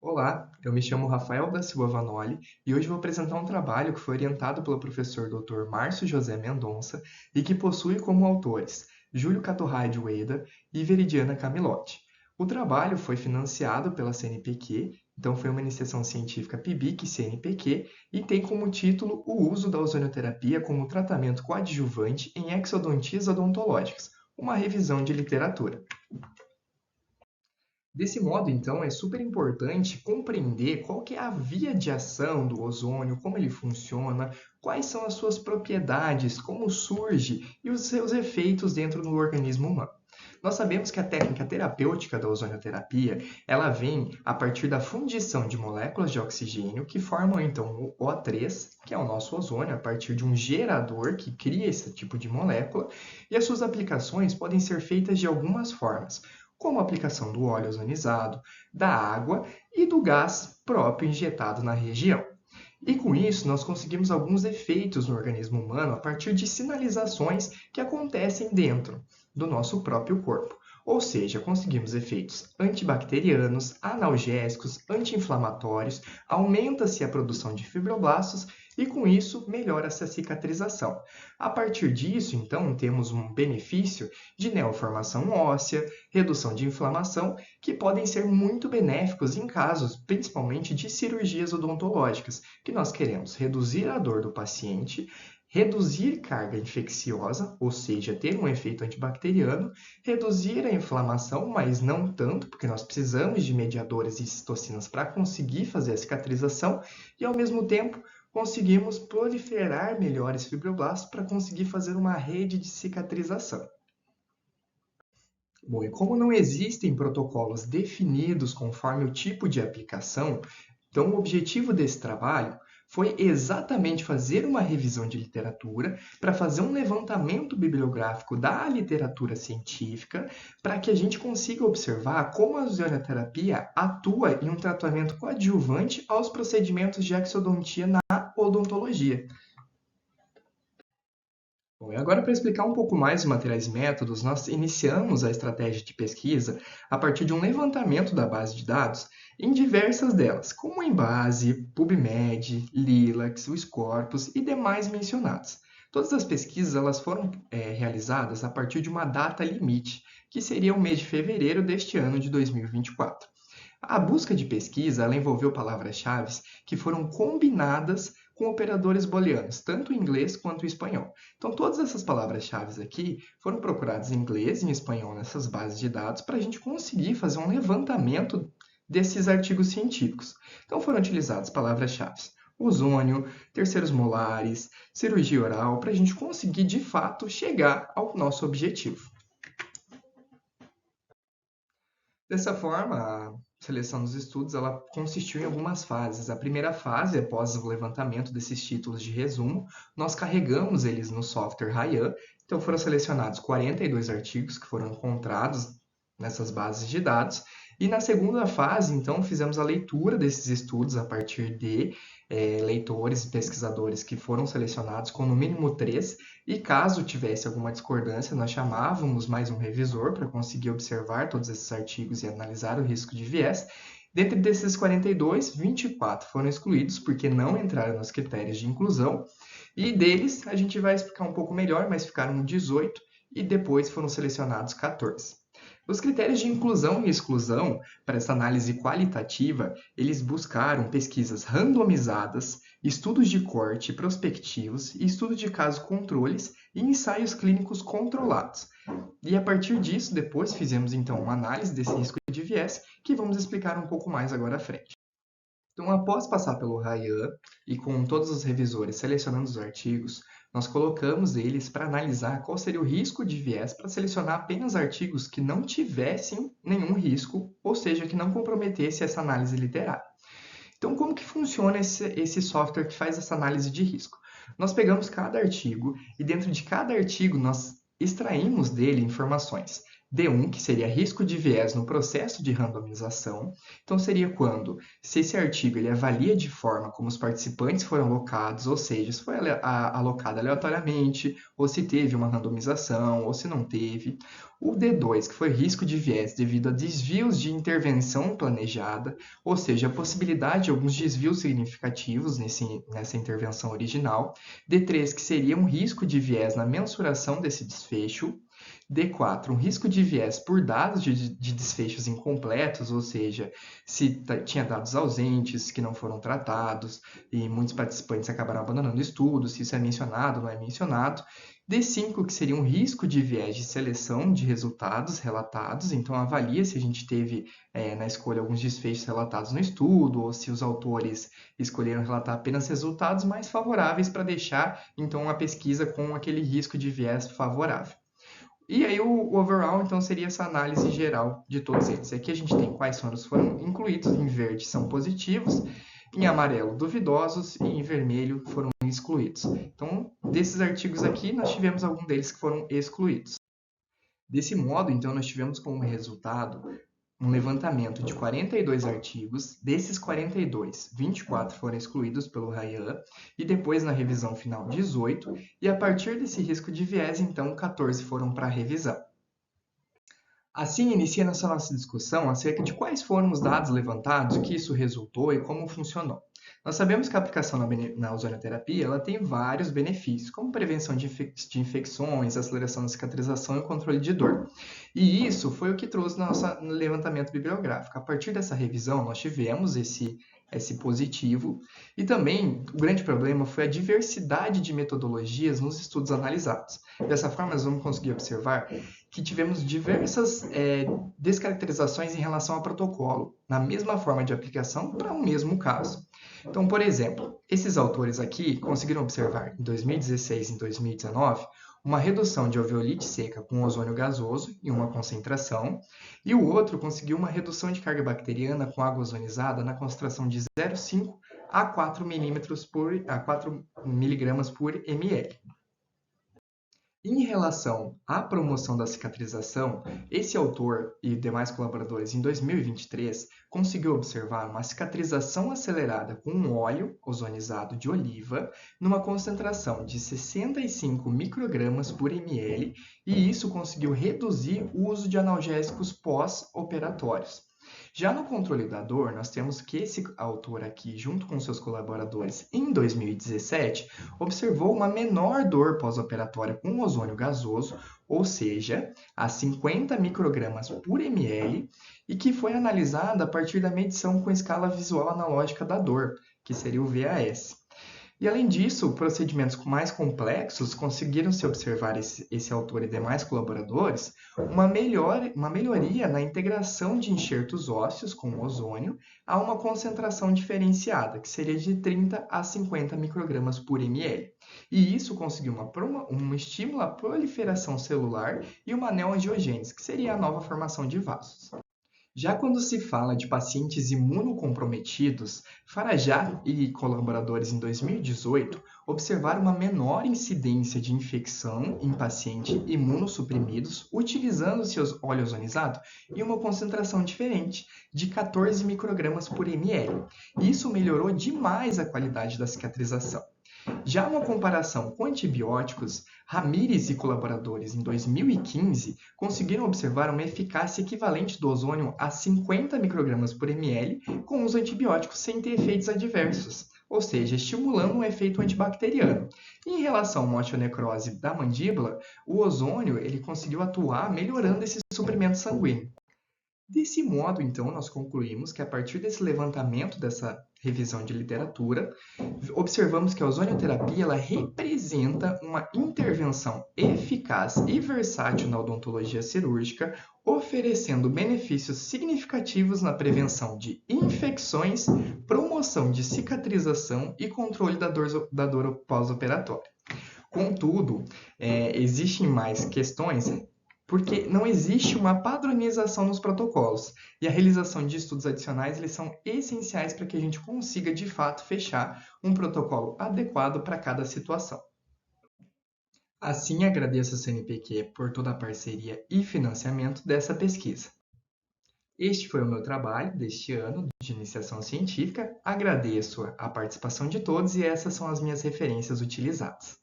Olá, eu me chamo Rafael da Silva Vanoli e hoje vou apresentar um trabalho que foi orientado pelo professor Dr. Márcio José Mendonça e que possui como autores Júlio Caturray de Ueda e Veridiana Camilotti. O trabalho foi financiado pela CNPq, então foi uma iniciação científica PIBIC-CNPq e tem como título o uso da ozonioterapia como tratamento coadjuvante em exodontias odontológicas, uma revisão de literatura. Desse modo, então, é super importante compreender qual que é a via de ação do ozônio, como ele funciona, quais são as suas propriedades, como surge e os seus efeitos dentro do organismo humano. Nós sabemos que a técnica terapêutica da ozonioterapia, ela vem a partir da fundição de moléculas de oxigênio que formam então o O3, que é o nosso ozônio, a partir de um gerador que cria esse tipo de molécula, e as suas aplicações podem ser feitas de algumas formas, como a aplicação do óleo ozonizado, da água e do gás próprio injetado na região. E com isso, nós conseguimos alguns efeitos no organismo humano a partir de sinalizações que acontecem dentro do nosso próprio corpo. Ou seja, conseguimos efeitos antibacterianos, analgésicos, anti-inflamatórios, aumenta-se a produção de fibroblastos e com isso melhora-se a cicatrização. A partir disso, então, temos um benefício de neoformação óssea, redução de inflamação, que podem ser muito benéficos em casos, principalmente de cirurgias odontológicas, que nós queremos reduzir a dor do paciente, reduzir carga infecciosa, ou seja, ter um efeito antibacteriano, reduzir a inflamação, mas não tanto, porque nós precisamos de mediadores e citocinas para conseguir fazer a cicatrização, e ao mesmo tempo conseguimos proliferar melhores fibroblastos para conseguir fazer uma rede de cicatrização. Bom, e como não existem protocolos definidos conforme o tipo de aplicação, então o objetivo desse trabalho foi exatamente fazer uma revisão de literatura para fazer um levantamento bibliográfico da literatura científica para que a gente consiga observar como a ozonioterapia atua em um tratamento coadjuvante aos procedimentos de exodontia na odontologia. Bom, e agora para explicar um pouco mais os materiais e métodos, nós iniciamos a estratégia de pesquisa a partir de um levantamento da base de dados em diversas delas, como o Embase, PubMed, Lilacs, o Scopus e demais mencionados. Todas as pesquisas elas foram realizadas a partir de uma data limite, que seria o mês de fevereiro deste ano de 2024. A busca de pesquisa ela envolveu palavras-chave que foram combinadas com operadores booleanos, tanto em inglês quanto em espanhol. Então, todas essas palavras-chave aqui foram procuradas em inglês e em espanhol nessas bases de dados para a gente conseguir fazer um levantamento desses artigos científicos. Então, foram utilizadas palavras-chave ozônio, terceiros molares, cirurgia oral, para a gente conseguir, de fato, chegar ao nosso objetivo. Dessa forma, a seleção dos estudos ela consistiu em algumas fases. A primeira fase, após o levantamento desses títulos de resumo, nós carregamos eles no software Ryan. Então, foram selecionados 42 artigos que foram encontrados nessas bases de dados. E na segunda fase, então, fizemos a leitura desses estudos a partir de leitores e pesquisadores que foram selecionados com no mínimo 3, e caso tivesse alguma discordância, nós chamávamos mais um revisor para conseguir observar todos esses artigos e analisar o risco de viés. Dentre desses 42, 24 foram excluídos porque não entraram nos critérios de inclusão, e deles a gente vai explicar um pouco melhor, mas ficaram 18 e depois foram selecionados 14. Os critérios de inclusão e exclusão para essa análise qualitativa, eles buscaram pesquisas randomizadas, estudos de corte prospectivos, estudos de casos controles e ensaios clínicos controlados. E a partir disso, depois fizemos então uma análise desse risco de viés, que vamos explicar um pouco mais agora à frente. Então, após passar pelo Ryan e com todos os revisores selecionando os artigos, nós colocamos eles para analisar qual seria o risco de viés para selecionar apenas artigos que não tivessem nenhum risco, ou seja, que não comprometesse essa análise literária. Então, como que funciona esse software que faz essa análise de risco? Nós pegamos cada artigo e dentro de cada artigo nós extraímos dele informações D1, que seria risco de viés no processo de randomização. Então, seria quando, se esse artigo ele avalia de forma como os participantes foram alocados, ou seja, se foi alocado aleatoriamente, ou se teve uma randomização, ou se não teve. O D2, que foi risco de viés devido a desvios de intervenção planejada, ou seja, a possibilidade de alguns desvios significativos nessa intervenção original. D3, que seria um risco de viés na mensuração desse desfecho. D4, um risco de viés por dados de desfechos incompletos, ou seja, se tinha dados ausentes que não foram tratados e muitos participantes acabaram abandonando o estudo, se isso é mencionado ou não é mencionado. D5, que seria um risco de viés de seleção de resultados relatados, então avalia se a gente teve na escolha alguns desfechos relatados no estudo, ou se os autores escolheram relatar apenas resultados mais favoráveis para deixar então a pesquisa com aquele risco de viés favorável. E aí o overall, então, seria essa análise geral de todos eles. Aqui a gente tem quais foram incluídos, em verde são positivos, em amarelo duvidosos e em vermelho foram excluídos. Então, desses artigos aqui, nós tivemos alguns deles que foram excluídos. Desse modo, então, nós tivemos como resultado um levantamento de 42 artigos, desses 42, 24 foram excluídos pelo Ryan, e depois na revisão final 18, e a partir desse risco de viés, então, 14 foram para revisão. Assim, inicia nossa discussão acerca de quais foram os dados levantados, o que isso resultou e como funcionou. Nós sabemos que a aplicação na ozonioterapia ela tem vários benefícios, como prevenção de infecções, aceleração da cicatrização e controle de dor. E isso foi o que trouxe no nosso levantamento bibliográfico. A partir dessa revisão, nós tivemos esse positivo, e também o grande problema foi a diversidade de metodologias nos estudos analisados. Dessa forma, nós vamos conseguir observar que tivemos diversas descaracterizações em relação ao protocolo, na mesma forma de aplicação para o mesmo caso. Então, por exemplo, esses autores aqui conseguiram observar em 2016 e em 2019 uma redução de alveolite seca com ozônio gasoso em uma concentração, e o outro conseguiu uma redução de carga bacteriana com água ozonizada na concentração de 0,5 a 4 miligramas por ml. Em relação à promoção da cicatrização, esse autor e demais colaboradores em 2023 conseguiu observar uma cicatrização acelerada com um óleo ozonizado de oliva numa concentração de 65 microgramas por ml, e isso conseguiu reduzir o uso de analgésicos pós-operatórios. Já no controle da dor, nós temos que esse autor aqui, junto com seus colaboradores, em 2017, observou uma menor dor pós-operatória com ozônio gasoso, ou seja, a 50 microgramas por ml, e que foi analisada a partir da medição com escala visual analógica da dor, que seria o VAS. E, além disso, procedimentos mais complexos conseguiram se observar esse autor e demais colaboradores uma melhoria na integração de enxertos ósseos com ozônio a uma concentração diferenciada, que seria de 30 a 50 microgramas por ml. E isso conseguiu um estímulo à proliferação celular e uma neoangiogênese, que seria a nova formação de vasos. Já quando se fala de pacientes imunocomprometidos, Farajá e colaboradores em 2018 observaram uma menor incidência de infecção em pacientes imunossuprimidos utilizando seus óleo ozonizado em uma concentração diferente, de 14 microgramas por ml. Isso melhorou demais a qualidade da cicatrização. Já uma comparação com antibióticos, Ramírez e colaboradores em 2015 conseguiram observar uma eficácia equivalente do ozônio a 50 microgramas por ml com os antibióticos sem ter efeitos adversos, ou seja, estimulando um efeito antibacteriano. Em relação à osteonecrose da mandíbula, o ozônio ele conseguiu atuar melhorando esse suprimento sanguíneo. Desse modo, então, nós concluímos que a partir desse levantamento, dessa revisão de literatura, observamos que a ozonioterapia ela representa uma intervenção eficaz e versátil na odontologia cirúrgica, oferecendo benefícios significativos na prevenção de infecções, promoção de cicatrização e controle da dor pós-operatória. Contudo, existem mais questões porque não existe uma padronização nos protocolos, e a realização de estudos adicionais eles são essenciais para que a gente consiga, de fato, fechar um protocolo adequado para cada situação. Assim, agradeço ao CNPq por toda a parceria e financiamento dessa pesquisa. Este foi o meu trabalho deste ano de iniciação científica. Agradeço a participação de todos e essas são as minhas referências utilizadas.